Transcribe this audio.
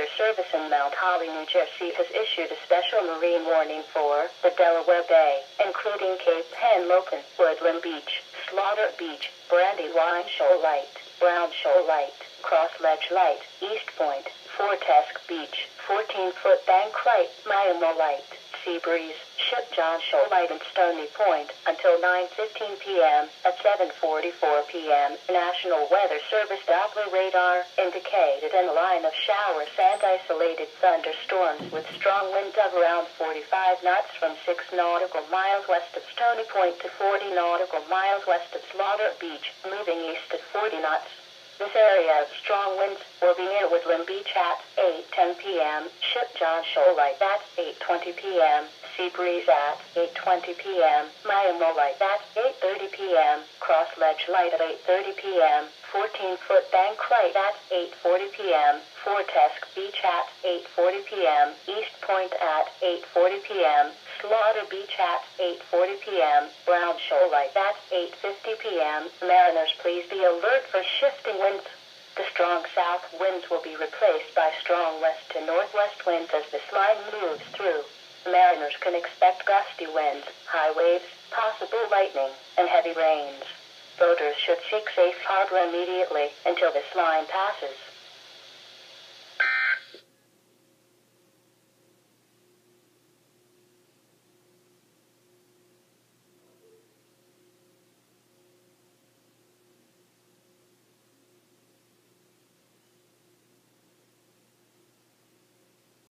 Weather Service in Mount Holly, New Jersey has issued a special marine warning for the Delaware Bay, including Cape Henlopen, Woodland Beach, Slaughter Beach, Brandywine Shoal Light, Brown Shoal Light, Cross Ledge Light, East Point, Fortesk Beach, 14-foot Bank Light, Miami Light, Sea Breeze, Ship John Shoal Light and Stony Point until 9:15 p.m. At 7:44 p.m., National Weather Service Doppler radar indicated a line of showers and isolated thunderstorms with strong winds of around 45 knots from 6 nautical miles west of Stony Point to 40 nautical miles west of Slaughter Beach, moving east at 40 knots. This area of strong winds will be near Woodland Beach at 8:10 p.m., Ship John Shoal Light at 8:20 p.m., Sea Breeze at 8:20 p.m., Miami Light at 8:30 p.m., Cross Ledge Light at 8:30 p.m., 14-foot Bank Light at 8:40 p.m., Fortesk Beach at 8:40 p.m., East Point at 8:40 p.m., Slaughter Beach at 8:40 p.m., Brown Shoal Light at 8:50 p.m. Mariners, please be alert for shifting winds. The strong south winds will be replaced by strong west to northwest winds as this line moves through. Mariners can expect gusty winds, high waves, possible lightning, and heavy rains. Boaters should seek safe harbor immediately until this line passes.